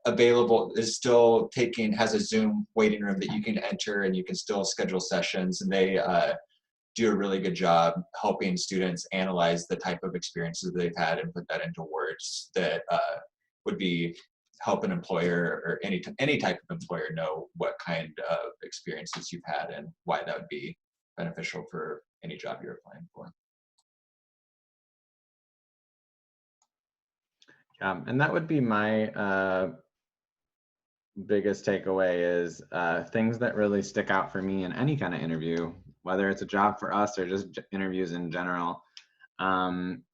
available, is still has a Zoom waiting room that you can enter and you can still schedule sessions, and they do a really good job helping students analyze the type of experiences they've had and put that into words that would be help an employer or any type of employer know what kind of experiences you've had and why that would be beneficial for any job you're applying for. And that would be my biggest takeaway is things that really stick out for me in any kind of interview, whether it's a job for us or just interviews in general,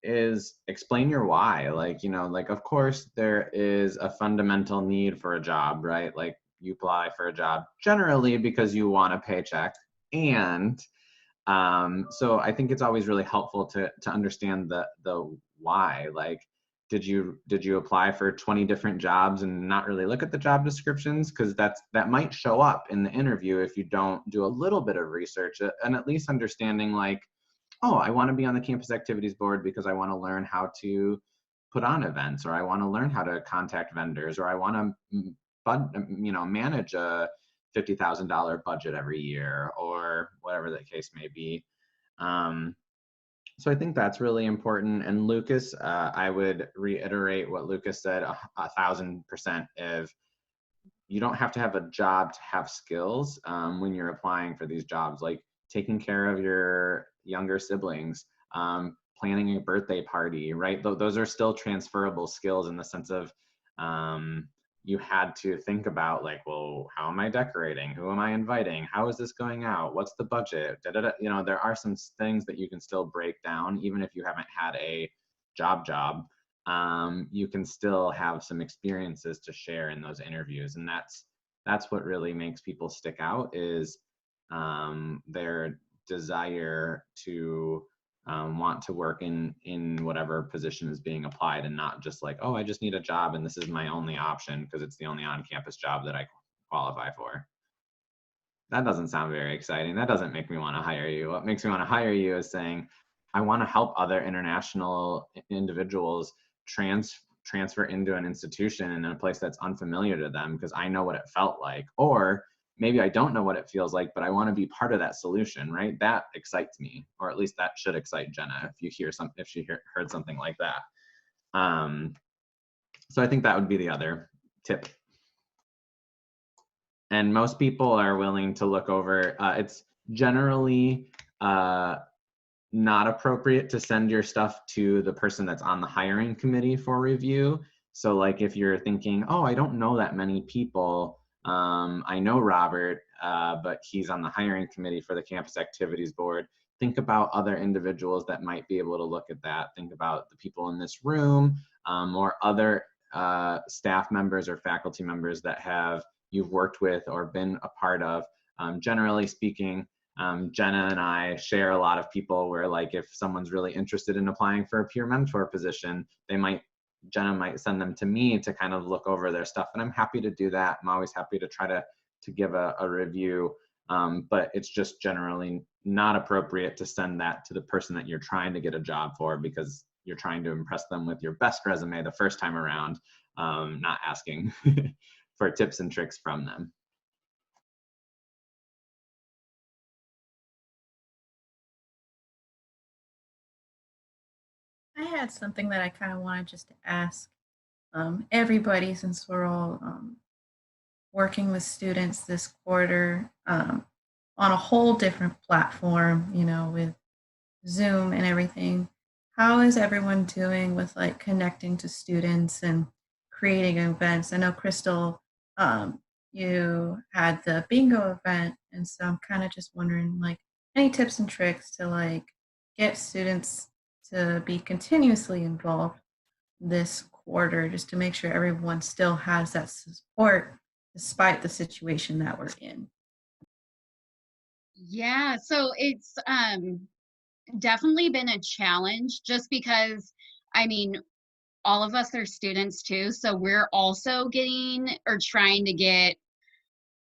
is explain your why. Like, you know, like, of course there is a fundamental need for a job, right? Like you apply for a job generally because you want a paycheck. And so I think it's always really helpful to understand the why. Like, did you apply for 20 different jobs and not really look at the job descriptions? Because that might show up in the interview if you don't do a little bit of research, and at least understanding like, oh, I want to be on the campus activities board because I want to learn how to put on events, or I want to learn how to contact vendors, or I want to manage a $50,000 budget every year, or whatever the case may be. So I think that's really important. And Lucas, I would reiterate what Lucas said 1,000%. If you don't have to have a job to have skills when you're applying for these jobs, like taking care of your younger siblings, planning a birthday party, right? Those are still transferable skills in the sense of you had to think about like, well, how am I decorating? Who am I inviting? How is this going out? What's the budget? You know, there are some things that you can still break down, even if you haven't had a job. You can still have some experiences to share in those interviews, and that's what really makes people stick out, is their desire to want to work in whatever position is being applied, and not just like, oh, I just need a job and this is my only option because it's the only on-campus job that I qualify for. That doesn't sound very exciting. That doesn't make me want to hire you. What makes me want to hire you is saying, I want to help other international individuals transfer into an institution in a place that's unfamiliar to them because I know what it felt like. Or maybe I don't know what it feels like, but I want to be part of that solution, right? That excites me, or at least that should excite Jenna if she heard something like that. So I think that would be the other tip. And most people are willing to look over. It's generally not appropriate to send your stuff to the person that's on the hiring committee for review. So like if you're thinking, oh, I don't know that many people, I know Robert, but he's on the hiring committee for the campus activities board. Think about other individuals that might be able to look at that. Think about the people in this room, or other staff members or faculty members that you've worked with or been a part of. Generally speaking, Jenna and I share a lot of people where, like, if someone's really interested in applying for a peer mentor position, Jenna might send them to me to kind of look over their stuff, and I'm happy to do that. I'm always happy to try to to give a review, but it's just generally not appropriate to send that to the person that you're trying to get a job for, because you're trying to impress them with your best resume the first time around, not asking for tips and tricks from them. I had something that I kind of wanted just to ask everybody, since we're all working with students this quarter on a whole different platform, you know, with Zoom and everything. How is everyone doing with like connecting to students and creating events? I know Crystal, you had the bingo event, and so I'm kind of just wondering like any tips and tricks to like get students to be continuously involved this quarter, just to make sure everyone still has that support despite the situation that we're in. Yeah, so it's definitely been a challenge, just because, I mean, all of us are students too, so we're also getting or trying to get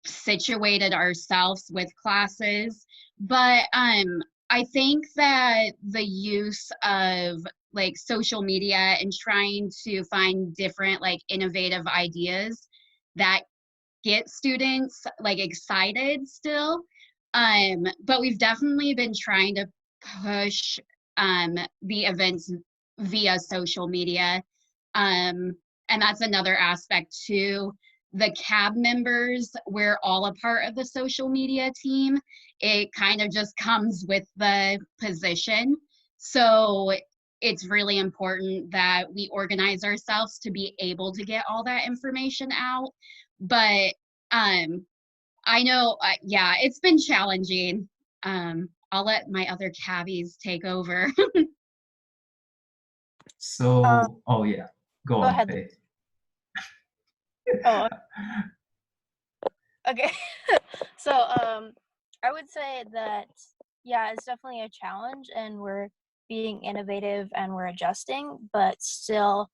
situated ourselves with classes. But I think that the use of like social media and trying to find different like innovative ideas that get students like excited still. But we've definitely been trying to push the events via social media. And that's another aspect too. The CAB members, we're all a part of the social media team. It kind of just comes with the position. So it's really important that we organize ourselves to be able to get all that information out. But I know, yeah, it's been challenging. I'll let my other cabbies take over. So, oh yeah, go on, ahead. Faith. Oh, okay. So I would say that, yeah, it's definitely a challenge, and we're being innovative and we're adjusting, but still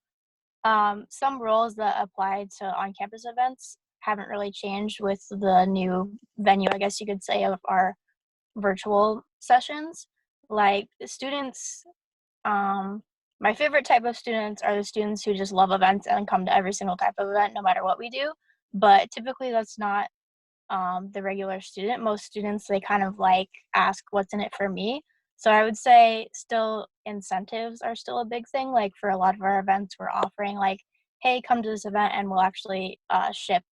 some roles that apply to on-campus events haven't really changed with the new venue, I guess you could say, of our virtual sessions. Like the students, my favorite type of students are the students who just love events and come to every single type of event no matter what we do. But typically that's not the regular student. Most students, they kind of like ask, what's in it for me? So I would say still incentives are still a big thing. Like for a lot of our events, we're offering like, hey, come to this event and we'll actually ship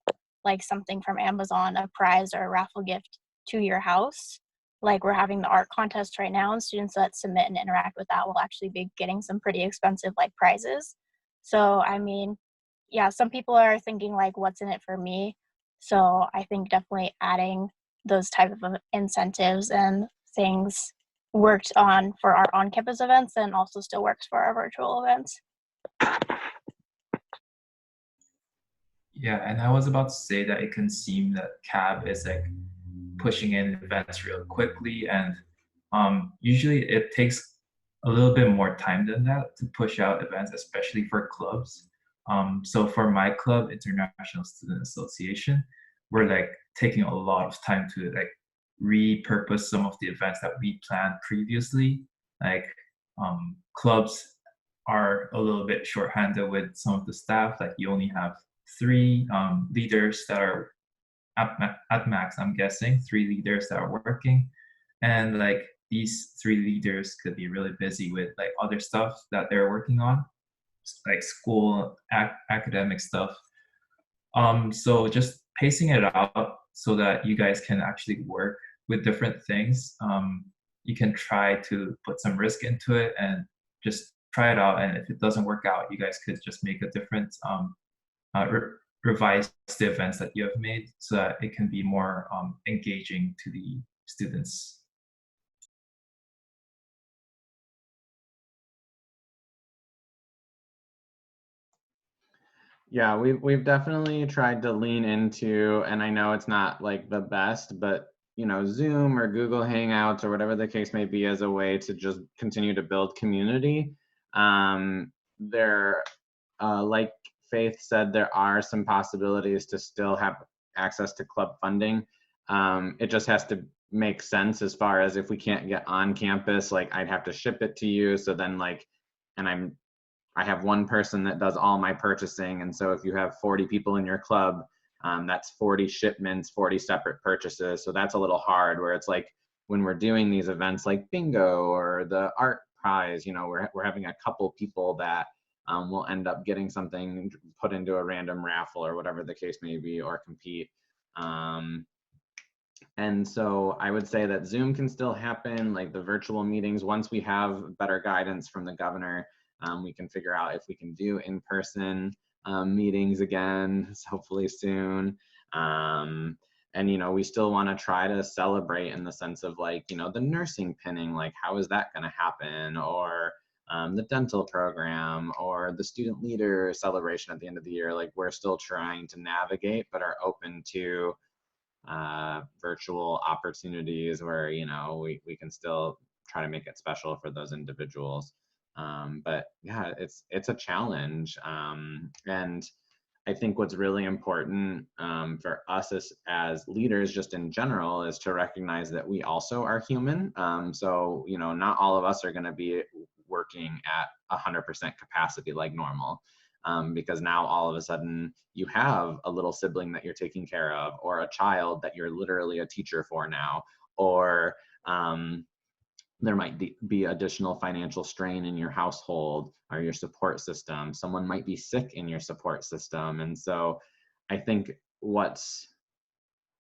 like something from Amazon, a prize or a raffle gift to your house. Like we're having the art contest right now, and students that submit and interact with that will actually be getting some pretty expensive like prizes. So I mean, yeah, some people are thinking like, what's in it for me? So I think definitely adding those type of incentives and things worked on for our on-campus events and also still works for our virtual events. Yeah, and I was about to say that it can seem that CAB is like pushing in events real quickly, and usually it takes a little bit more time than that to push out events, especially for clubs. So for my club, International Student Association, we're like taking a lot of time to like repurpose some of the events that we planned previously. Like clubs are a little bit shorthanded with some of the staff. Like you only have 3 leaders that are at max, I'm guessing, 3 leaders that are working. And like these 3 leaders could be really busy with like other stuff that they're working on, like school, academic stuff. So just pacing it out so that you guys can actually work with different things. You can try to put some risk into it and just try it out. And if it doesn't work out, you guys could just make a different, revise the events that you have made so that it can be more engaging to the students. Yeah, we've definitely tried to lean into, and I know it's not like the best, but you know, Zoom or Google Hangouts or whatever the case may be, as a way to just continue to build community. There, like Faith said, there are some possibilities to still have access to club funding. It just has to make sense as far as if we can't get on campus, like I'd have to ship it to you. So then like, and I have one person that does all my purchasing. And so if you have 40 people in your club, that's 40 shipments, 40 separate purchases. So that's a little hard, where it's like when we're doing these events like bingo or the art prize, you know, we're having a couple people that will end up getting something put into a random raffle or whatever the case may be, or compete. And so I would say that Zoom can still happen, like the virtual meetings. Once we have better guidance from the governor, we can figure out if we can do in-person meetings again, hopefully soon. And, you know, we still want to try to celebrate in the sense of like, you know, the nursing pinning, like how is that going to happen? Or the dental program or the student leader celebration at the end of the year. Like we're still trying to navigate, but are open to virtual opportunities where, you know, we can still try to make it special for those individuals. But yeah, it's a challenge. And I think what's really important for us as leaders, just in general, is to recognize that we also are human. So, you know, not all of us are going to be working at 100% capacity like normal. Because now all of a sudden you have a little sibling that you're taking care of, or a child that you're literally a teacher for now, or there might be additional financial strain in your household or your support system. Someone might be sick in your support system. And so I think what's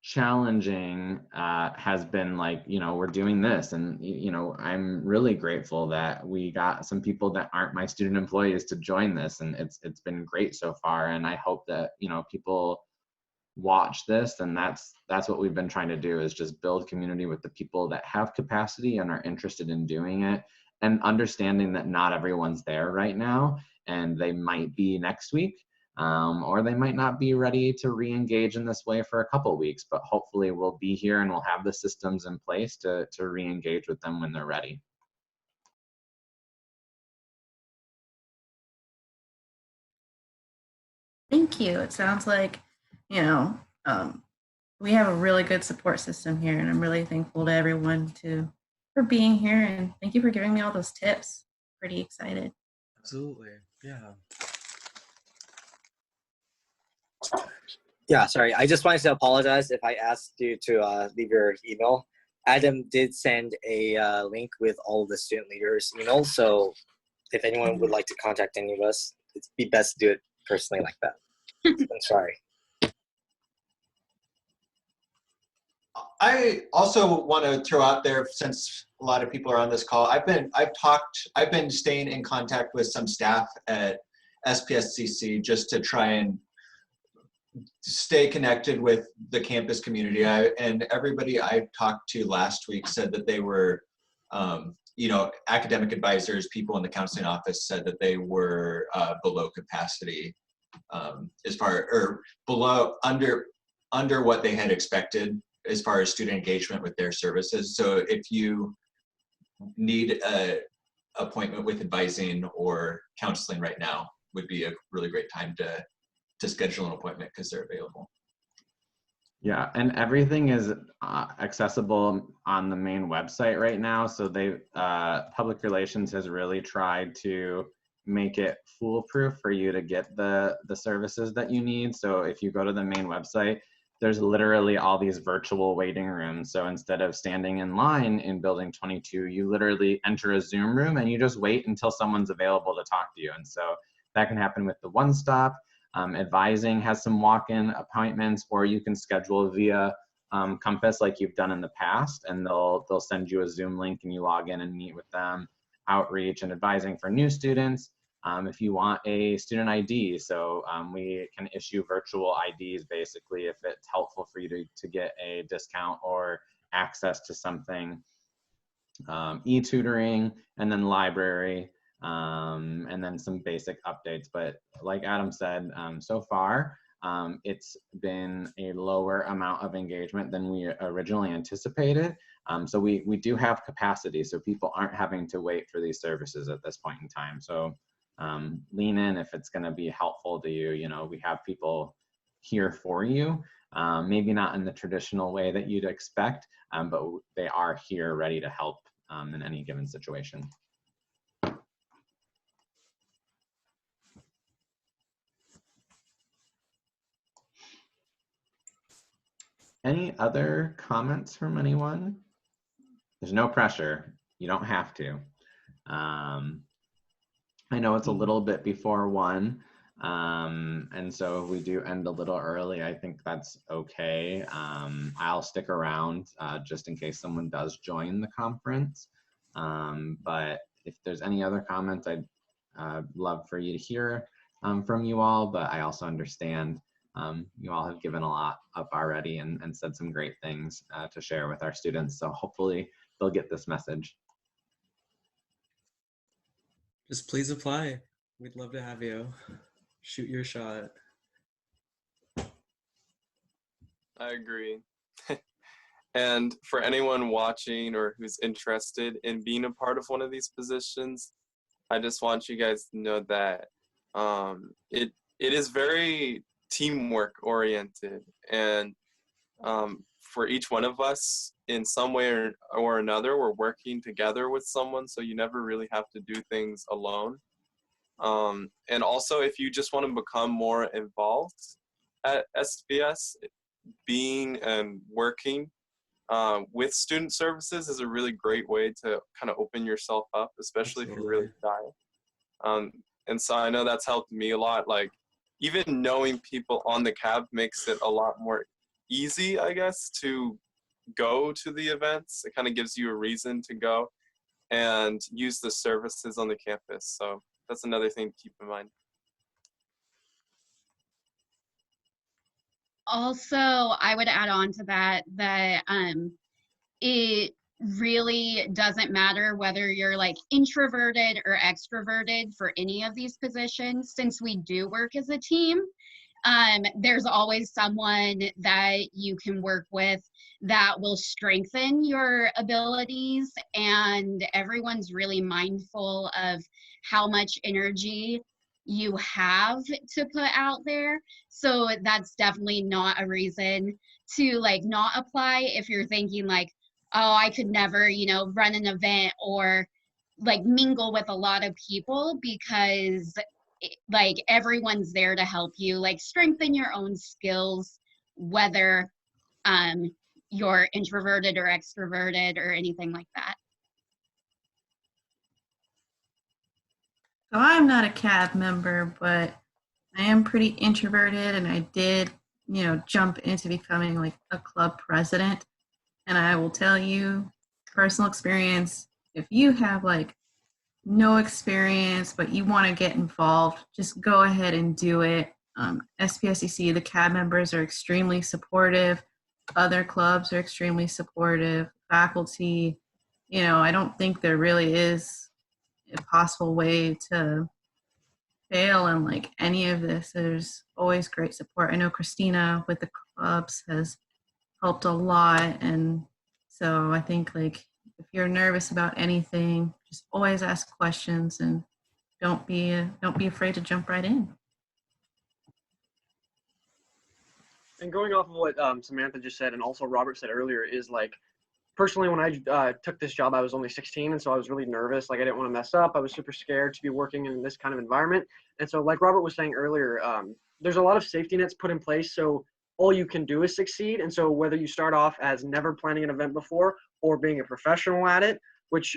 challenging has been like, you know, we're doing this, and you know, I'm really grateful that we got some people that aren't my student employees to join this, and it's been great so far. And I hope that, you know, people watch this, and that's what we've been trying to do, is just build community with the people that have capacity and are interested in doing it, and understanding that not everyone's there right now, and they might be next week. Or they might not be ready to re-engage in this way for a couple weeks, but hopefully we'll be here and we'll have the systems in place to re-engage with them when they're ready. Thank you. It sounds like, you know, we have a really good support system here, and I'm really thankful to everyone for being here, and thank you for giving me all those tips. Pretty excited. Absolutely, yeah. Yeah, sorry. I just wanted to apologize if I asked you to leave your email. Adam did send a link with all of the student leaders' emails, so if anyone would like to contact any of us, it'd be best to do it personally like that. I'm sorry. I also want to throw out there, since a lot of people are on this call, I've been staying in contact with some staff at SPSCC just to try and stay connected with the campus community. And everybody I talked to last week said that they were, you know, academic advisors, people in the counseling office said that they were below capacity, under what they had expected as far as student engagement with their services. So if you need a appointment with advising or counseling right now, would be a really great time to schedule an appointment, because they're available. Yeah, and everything is accessible on the main website right now. So public relations has really tried to make it foolproof for you to get the services that you need. So if you go to the main website, there's literally all these virtual waiting rooms. So instead of standing in line in building 22, you literally enter a Zoom room and you just wait until someone's available to talk to you. And so that can happen with the One Stop. Advising has some walk-in appointments, or you can schedule via Compass like you've done in the past, and they'll send you a Zoom link and you log in and meet with them. Outreach and advising for new students. If you want a student ID, so we can issue virtual IDs basically if it's helpful for you to get a discount or access to something. E-tutoring, and then library, and then some basic updates. But like Adam said, so far, it's been a lower amount of engagement than we originally anticipated. So we do have capacity, so people aren't having to wait for these services at this point in time. So lean in if it's going to be helpful to you. You know, we have people here for you. maybe not in the traditional way that you'd expect, but they are here ready to help in any given situation. Any other comments from anyone? There's no pressure. You don't have to. I know it's a little bit before 1, and so if we do end a little early, I think that's okay. I'll stick around just in case someone does join the conference. But if there's any other comments, I'd love for you to hear from you all, but I also understand you all have given a lot up already and said some great things to share with our students. So hopefully they'll get this message. Just please apply. We'd love to have you. Shoot your shot. I agree. And for anyone watching or who's interested in being a part of one of these positions, I just want you guys to know that it is very teamwork oriented, and for each one of us, in some way or another, we're working together with someone, so you never really have to do things alone. And also, if you just want to become more involved at SPS, being and working with student services is a really great way to kind of open yourself up, especially if you're really shy. And so I know that's helped me a lot. Like, even knowing people on the cab makes it a lot more easy, I guess, to go to the events. It kind of gives you a reason to go and use the services on the campus. So that's another thing to keep in mind. Also, I would add on to that it really doesn't matter whether you're like introverted or extroverted for any of these positions, since we do work as a team. There's always someone that you can work with that will strengthen your abilities, and everyone's really mindful of how much energy you have to put out there. So that's definitely not a reason to like not apply if you're thinking like, oh, I could never, run an event or like mingle with a lot of people, because like everyone's there to help you like strengthen your own skills, whether you're introverted or extroverted or anything like that. So I'm not a CAB member, but I am pretty introverted, and I did, jump into becoming like a club president. And I will tell you, personal experience, if you have like no experience, but you want to get involved, just go ahead and do it. SPSCC, the CAB members are extremely supportive. Other clubs are extremely supportive. Faculty, I don't think there really is a possible way to fail in like any of this. There's always great support. I know Christina with the clubs has helped a lot, and so I think like if you're nervous about anything, just always ask questions and don't be afraid to jump right in. And going off of what Samantha just said and also Robert said earlier is like, personally, when I took this job, I was only 16, and so I was really nervous. Like, I didn't want to mess up. I was super scared to be working in this kind of environment. And so like Robert was saying earlier, there's a lot of safety nets put in place, so all you can do is succeed. And so whether you start off as never planning an event before or being a professional at it, which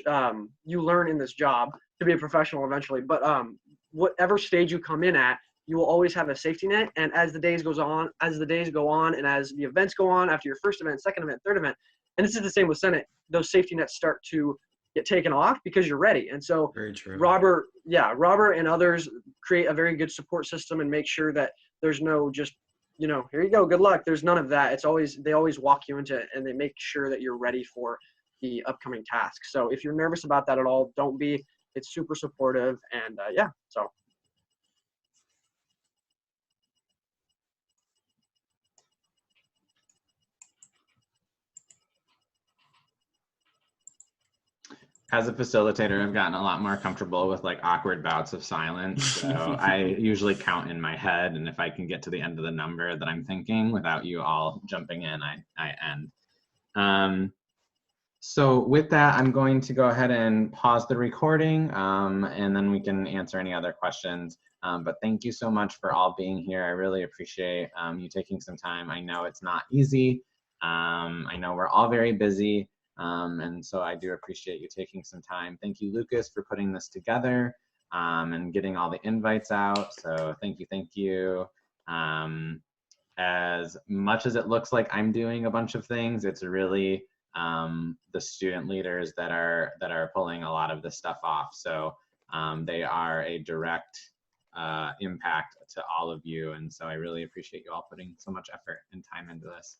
you learn in this job to be a professional eventually, but whatever stage you come in at, you will always have a safety net. And as the days go on, and as the events go on, after your first event, second event, third event, and this is the same with Senate, those safety nets start to get taken off because you're ready. And so Very true. Robert and others create a very good support system and make sure that there's no just, here you go, good luck. There's none of that. They always walk you into it, and they make sure that you're ready for the upcoming task. So if you're nervous about that at all, don't be. It's super supportive, and so. As a facilitator, I've gotten a lot more comfortable with like awkward bouts of silence. So I usually count in my head, and if I can get to the end of the number that I'm thinking without you all jumping in, I end. So with that, I'm going to go ahead and pause the recording, and then we can answer any other questions. But thank you so much for all being here. I really appreciate you taking some time. I know it's not easy. I know we're all very busy, and so I do appreciate you taking some time. Thank you, Lucas, for putting this together and getting all the invites out. So thank you, thank you. As much as it looks like I'm doing a bunch of things, it's really the student leaders that are pulling a lot of this stuff off. So they are a direct impact to all of you, and so I really appreciate you all putting so much effort and time into this.